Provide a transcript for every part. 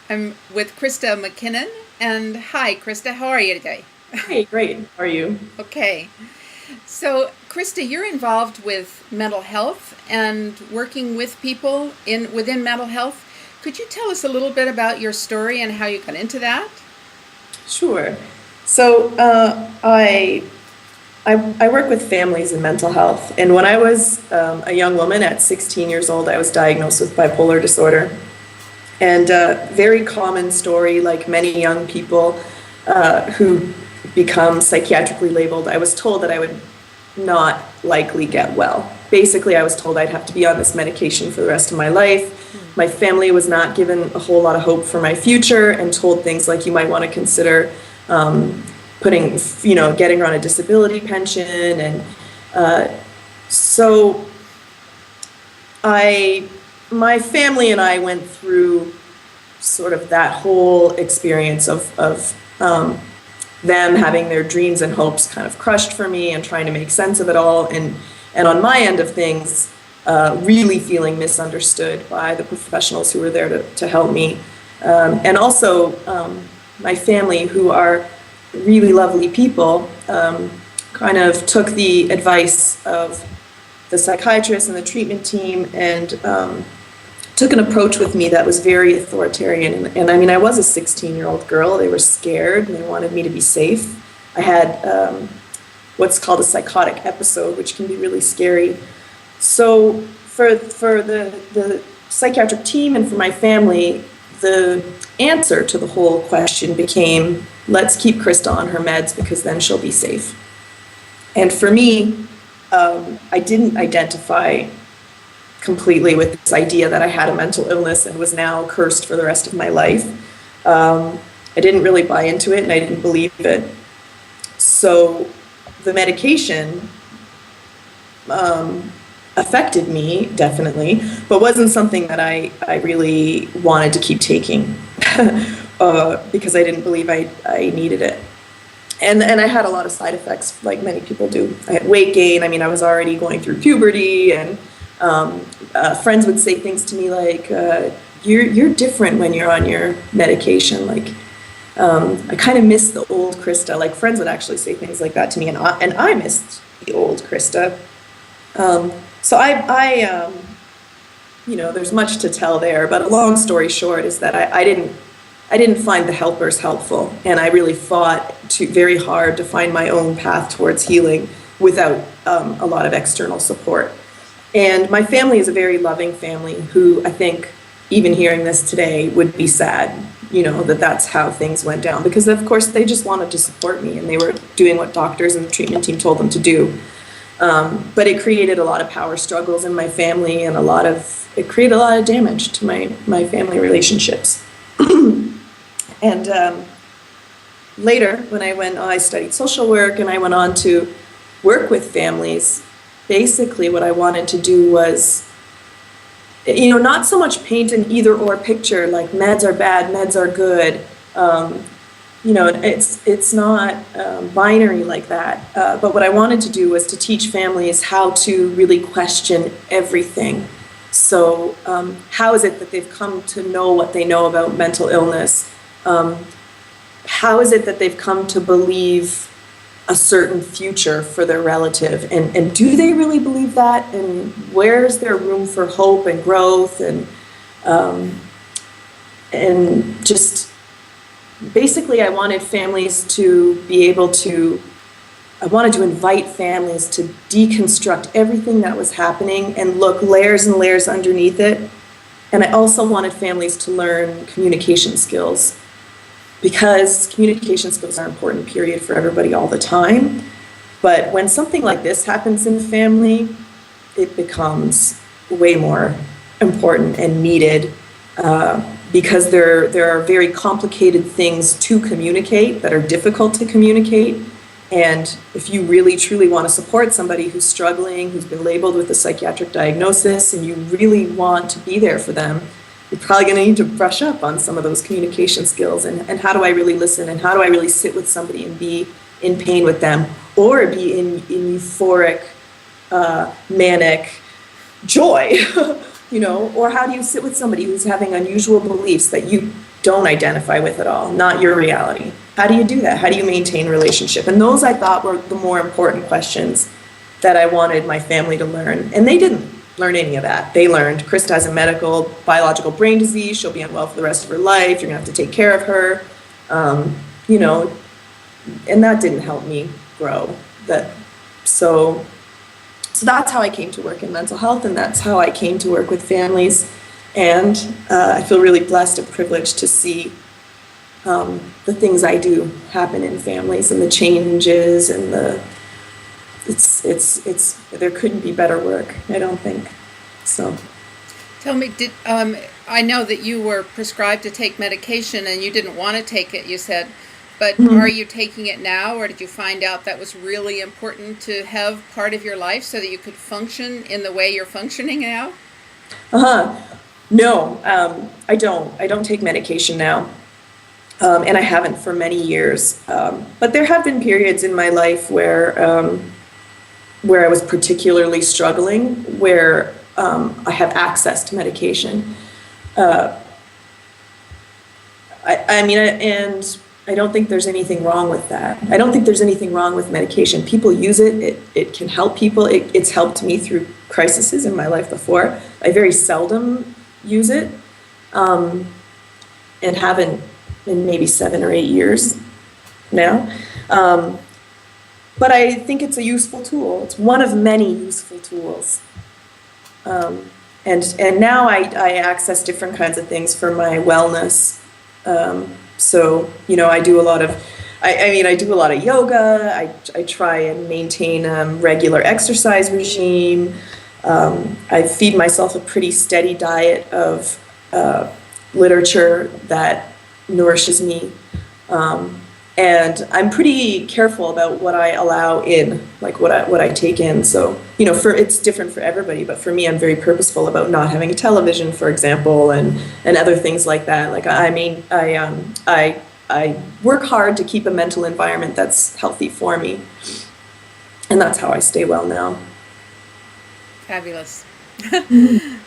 I'm with Krista Mackinnon. And hi, Krista, how are you today? Hey, great. How are you? Okay. So, Krista, you're involved with mental health and working with people in within mental health. Could you tell us a little bit about your story and how you got into that? Sure. So I work with families in mental health, and when I was a young woman at 16 years old, I was diagnosed with bipolar disorder. And very common story, like many young people who become psychiatrically labeled. I was told that I would not likely get well. Basically, I was told I'd have to be on this medication for the rest of my life. My family was not given a whole lot of hope for my future and told things like you might want to consider putting, getting her on a disability pension. And so my family and I went through sort of that whole experience of them having their dreams and hopes kind of crushed for me and trying to make sense of it all. And on my end of things, really feeling misunderstood by the professionals who were there to help me. And also my family, who are really lovely people, kind of took the advice of the psychiatrist and the treatment team and took an approach with me that was very authoritarian. And I mean, I was a 16-year-old girl. They were scared and they wanted me to be safe. I had what's called a psychotic episode, which can be really scary. So for the psychiatric team and for my family, the answer to the whole question became, let's keep Krista on her meds because then she'll be safe. And for me, I didn't identify completely with this idea that I had a mental illness and was now cursed for the rest of my life. I didn't really buy into it and I didn't believe it. So the medication affected me, definitely, but wasn't something that I really wanted to keep taking because I didn't believe I needed it. And I had a lot of side effects, like many people do. I had weight gain. I mean, I was already going through puberty, and friends would say things to me like, "You're different when you're on your medication." Like, I kind of miss the old Krista. Like, friends would actually say things like that to me, and I missed the old Krista. So there's much to tell there, but a long story short is that I didn't find the helpers helpful, and I really fought very hard to find my own path towards healing without a lot of external support. And my family is a very loving family who I think, even hearing this today, would be sad, that that's how things went down, because of course they just wanted to support me and they were doing what doctors and the treatment team told them to do. But it created a lot of power struggles in my family, and it created a lot of damage to my family relationships. And later, when I studied social work and I went on to work with families, basically what I wanted to do was, not so much paint an either or picture, like meds are bad, meds are good. It's not binary like that. But what I wanted to do was to teach families how to really question everything. So how is it that they've come to know what they know about mental illness? How is it that they've come to believe a certain future for their relative? And do they really believe that? And where's there room for hope and growth? And just basically I wanted to invite families to deconstruct everything that was happening and look layers and layers underneath it. And I also wanted families to learn communication skills, because communication skills are important, period, for everybody all the time. But when something like this happens in a family, it becomes way more important and needed, because there are very complicated things to communicate that are difficult to communicate. And if you really truly want to support somebody who's struggling, who's been labeled with a psychiatric diagnosis, and you really want to be there for them, you're probably going to need to brush up on some of those communication skills, and how do I really listen, and how do I really sit with somebody and be in pain with them, or be in euphoric, manic joy or how do you sit with somebody who's having unusual beliefs that you don't identify with at all, not your reality? How do you do that? How do you maintain relationship? And those I thought were the more important questions that I wanted my family to learn. And they didn't learn any of that. They learned Krista has a biological brain disease. She'll be unwell for the rest of her life. You're gonna have to take care of her. And that didn't help me grow. So that's how I came to work in mental health, and that's how I came to work with families. And I feel really blessed and privileged to see the things I do happen in families and the changes and there couldn't be better work, I don't think. So. Tell me, I know that you were prescribed to take medication and you didn't want to take it, you said, but are you taking it now, or did you find out that was really important to have part of your life so that you could function in the way you're functioning now? No, I don't. I don't take medication now. And I haven't for many years. But there have been periods in my life where I was particularly struggling, where I have access to medication. And I don't think there's anything wrong with that. I don't think there's anything wrong with medication. People use it. It can help people. It's helped me through crises in my life before. I very seldom use it, and haven't in maybe 7 or 8 years now. But I think it's a useful tool. It's one of many useful tools. And now I access different kinds of things for my wellness. So, I do a lot of, I do a lot of yoga. I try and maintain a regular exercise regime. I feed myself a pretty steady diet of literature that nourishes me. And I'm pretty careful about what I allow in, like what I take in. So, it's different for everybody, but for me, I'm very purposeful about not having a television, for example, and other things like that. Like, I work hard to keep a mental environment that's healthy for me. And that's how I stay well now. Fabulous.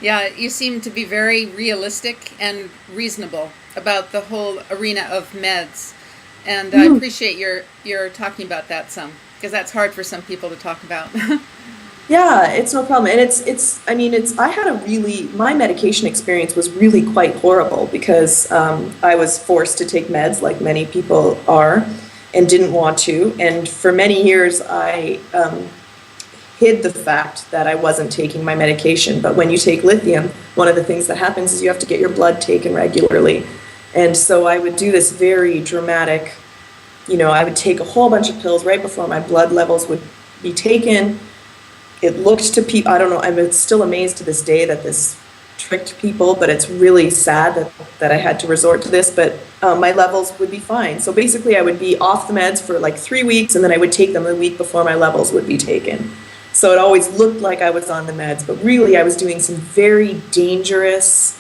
Yeah, you seem to be very realistic and reasonable about the whole arena of meds. And I appreciate your talking about that some, because that's hard for some people to talk about. Yeah, it's no problem. And my medication experience was really quite horrible because I was forced to take meds like many people are and didn't want to. And for many years, I hid the fact that I wasn't taking my medication. But when you take lithium, one of the things that happens is you have to get your blood taken regularly. And so I would do this very dramatic, I would take a whole bunch of pills right before my blood levels would be taken. It looked to people, I don't know, I'm still amazed to this day that this tricked people, but it's really sad that I had to resort to this, but my levels would be fine. So basically I would be off the meds for like 3 weeks, and then I would take them the week before my levels would be taken. So it always looked like I was on the meds, but really I was doing some very dangerous,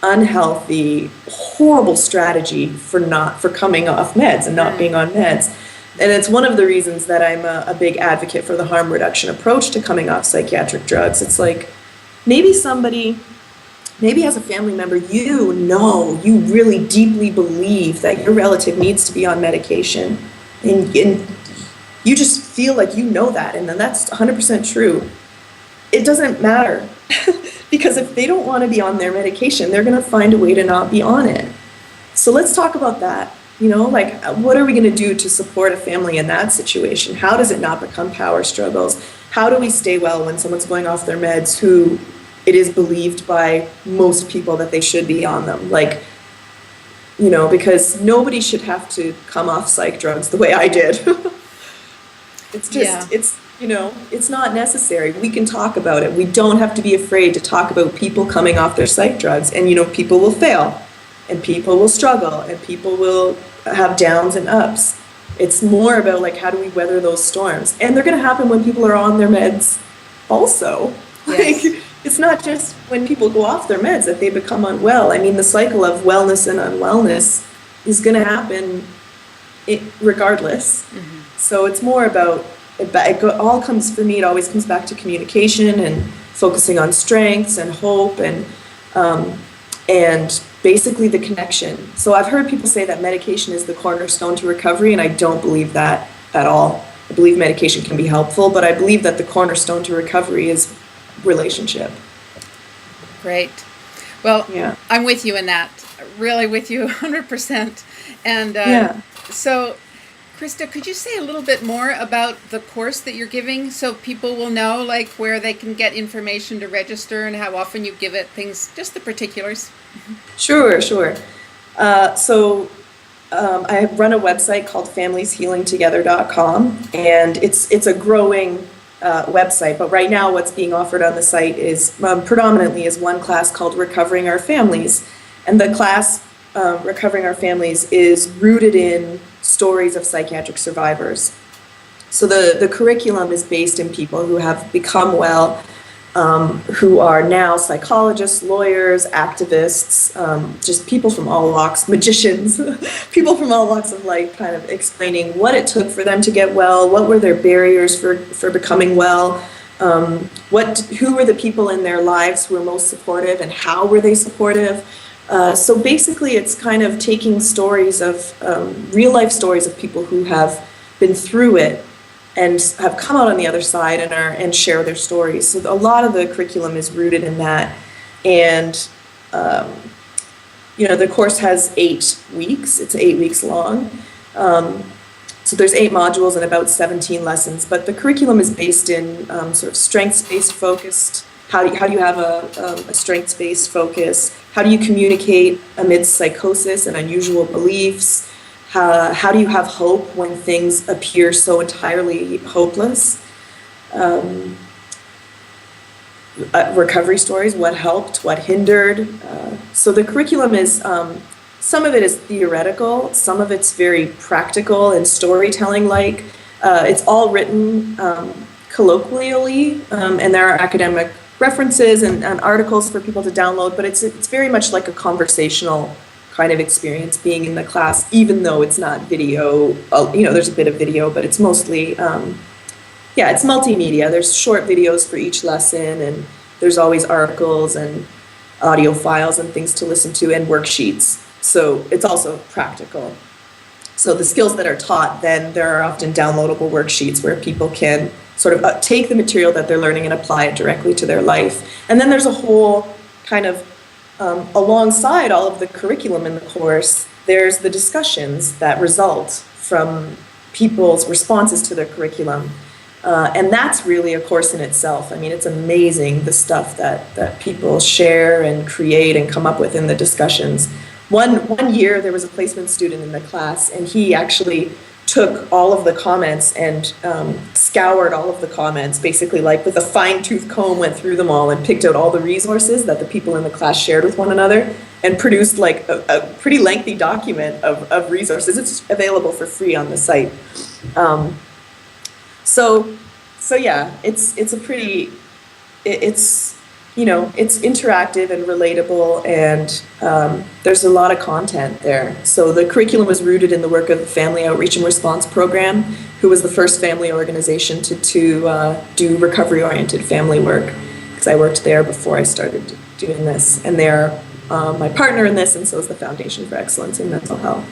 unhealthy, horrible strategy for coming off meds and not being on meds. And it's one of the reasons that I'm a big advocate for the harm reduction approach to coming off psychiatric drugs. It's like, maybe as a family member, you really deeply believe that your relative needs to be on medication, and you just feel like that, and then that's 100% true. It doesn't matter. Because if they don't want to be on their medication, they're going to find a way to not be on it. So let's talk about that. What are we going to do to support a family in that situation? How does it not become power struggles? How do we stay well when someone's going off their meds who it is believed by most people that they should be on them? Because nobody should have to come off psych drugs the way I did. It's not necessary. We can talk about it. We don't have to be afraid to talk about people coming off their psych drugs. And, people will fail, and people will struggle, and people will have downs and ups. It's more about, how do we weather those storms? And they're going to happen when people are on their meds also. Yes. It's not just when people go off their meds that they become unwell. The cycle of wellness and unwellness is going to happen regardless. Mm-hmm. So it's more about, it always comes back to communication focusing on strengths and hope and basically the connection. So I've heard people say that medication is the cornerstone to recovery, and I don't believe that at all. I believe medication can be helpful, but I believe that the cornerstone to recovery is relationship. Great. Well, Yeah. I'm with you in that. Really with you 100%. And so, Krista, could you say a little bit more about the course that you're giving so people will know, like, where they can get information to register and how often you give it, things, just the particulars? Sure. I run a website called familieshealingtogether.com, and it's a growing website. But right now, what's being offered on the site is predominantly is one class called Recovering Our Families, and the class Recovering Our Families is rooted in stories of psychiatric survivors. So the curriculum is based in people who have become well, who are now psychologists, lawyers, activists, just people from all walks, magicians, people from all walks of life, kind of explaining what it took for them to get well, what were their barriers for becoming well, who were the people in their lives who were most supportive and how were they supportive. So basically it's kind of taking stories of, real life stories of people who have been through it and have come out on the other side and share their stories. So a lot of the curriculum is rooted in that. And, the course has 8 weeks. It's 8 weeks long. So there's 8 modules and about 17 lessons. But the curriculum is based in sort of strengths-based focused. How do you have a strengths-based focus? How do you communicate amidst psychosis and unusual beliefs? How do you have hope when things appear so entirely hopeless? Recovery stories, what helped, what hindered. So the curriculum is, some of it is theoretical, some of it's very practical and storytelling-like. It's all written colloquially, and there are academic references and articles for people to download, but it's very much like a conversational kind of experience being in the class, even though it's not video. There's a bit of video, but it's mostly, it's multimedia. There's short videos for each lesson, and there's always articles and audio files and things to listen to and worksheets. So it's also practical. So the skills that are taught, then there are often downloadable worksheets where people can sort of take the material that they're learning and apply it directly to their life. And then there's a whole kind of alongside all of the curriculum in the course, there's the discussions that result from people's responses to their curriculum. And that's really a course in itself. I mean, it's amazing the stuff that people share and create and come up with in the discussions. One year, there was a placement student in the class, and he actually took all of the comments and scoured all of the comments, basically like with a fine-tooth comb, went through them all and picked out all the resources that the people in the class shared with one another and produced like a pretty lengthy document of resources. It's available for free on the site. So yeah, it's interactive and relatable, and there's a lot of content there. So the curriculum was rooted in the work of the Family Outreach and Response Program, who was the first family organization to do recovery-oriented family work, because I worked there before I started doing this. And they're my partner in this, and so is the Foundation for Excellence in Mental Health.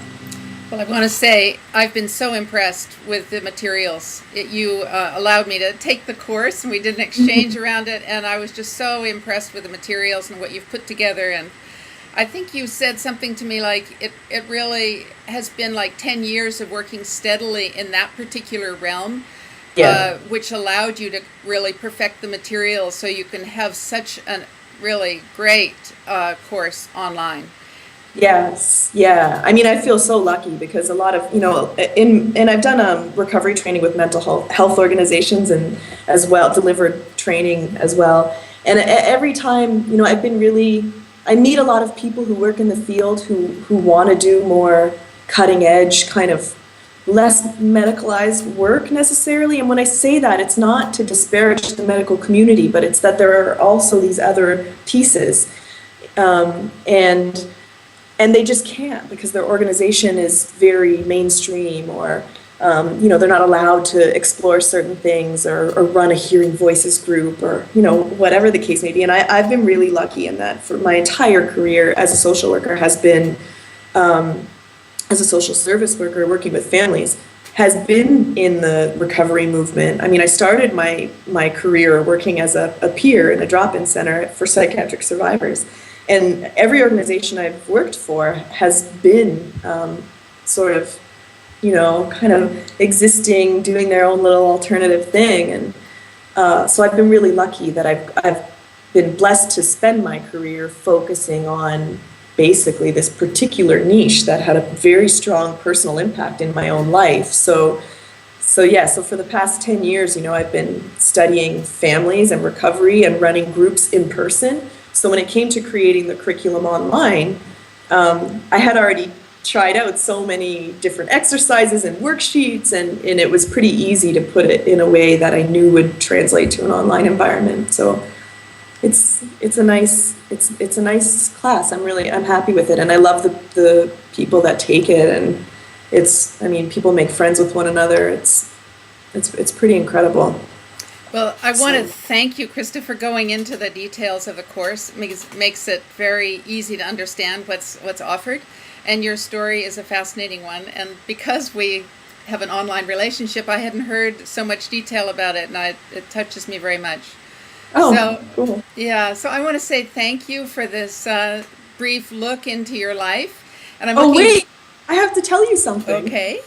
Well, I want to say I've been so impressed with the materials. You allowed me to take the course, and we did an exchange around it, and I was just so impressed with the materials and what you've put together. And I think you said something to me like it really has been like 10 years of working steadily in that particular realm, which allowed you to really perfect the materials so you can have such a really great course online. Yes, yeah. I mean, I feel so lucky because a lot of, and I've done recovery training with mental health organizations and as well, delivered training as well. And every time, I meet a lot of people who work in the field who want to do more cutting edge, kind of less medicalized work necessarily. And when I say that, it's not to disparage the medical community, but it's that there are also these other pieces. And they just can't because their organization is very mainstream or they're not allowed to explore certain things or run a hearing voices group or, whatever the case may be. And I've been really lucky in that for my entire career as a social worker has been, as a social service worker working with families, has been in the recovery movement. I mean, I started my career working as a peer in a drop-in center for psychiatric survivors. And every organization I've worked for has been sort of, kind of existing, doing their own little alternative thing. And so I've been really lucky that I've been blessed to spend my career focusing on basically this particular niche that had a very strong personal impact in my own life. So for the past 10 years, I've been studying families and recovery and running groups in person. So when it came to creating the curriculum online, I had already tried out so many different exercises and worksheets, and it was pretty easy to put it in a way that I knew would translate to an online environment. So it's a nice class. I'm happy with it, and I love the people that take it, and people make friends with one another. It's pretty incredible. Well, I want to thank you, Krista, for going into the details of the course. Makes it very easy to understand what's offered, and your story is a fascinating one. And because we have an online relationship, I hadn't heard so much detail about it, and it touches me very much. Oh, so, cool. Yeah, so I want to say thank you for this brief look into your life. And wait, I have to tell you something. Okay.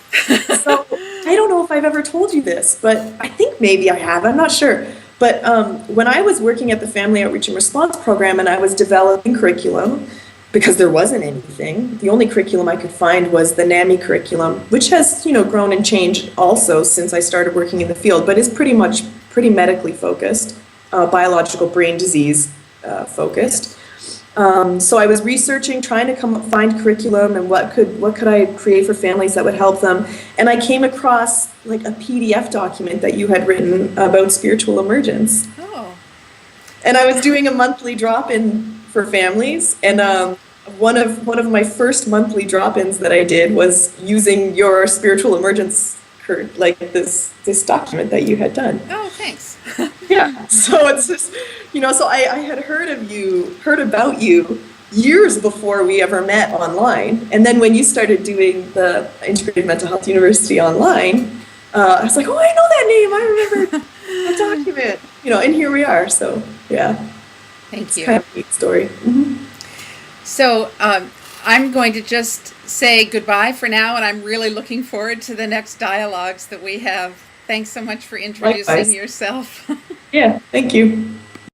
So I don't know if I've ever told you this, but I think maybe I have. I'm not sure. But when I was working at the Family Outreach and Response Program and I was developing curriculum, because there wasn't anything, the only curriculum I could find was the NAMI curriculum, which has, grown and changed also since I started working in the field, but is pretty medically focused. Biological brain disease focused. So I was researching, trying to find curriculum and what could I create for families that would help them. And I came across like a PDF document that you had written about spiritual emergence. Oh. And I was doing a monthly drop-in for families, and one of my first monthly drop-ins that I did was using your spiritual emergence, like this document that you had done. Oh, thanks. Yeah, so it's just, so I had heard about you years before we ever met online. And then when you started doing the Integrative Mental Health University online, I was like, oh, I know that name. I remember the document, and here we are. So, yeah. Thank you. It's kind of a neat story. Mm-hmm. So I'm going to just say goodbye for now, and I'm really looking forward to the next dialogues that we have. Thanks so much for introducing yourself. Yeah, thank you.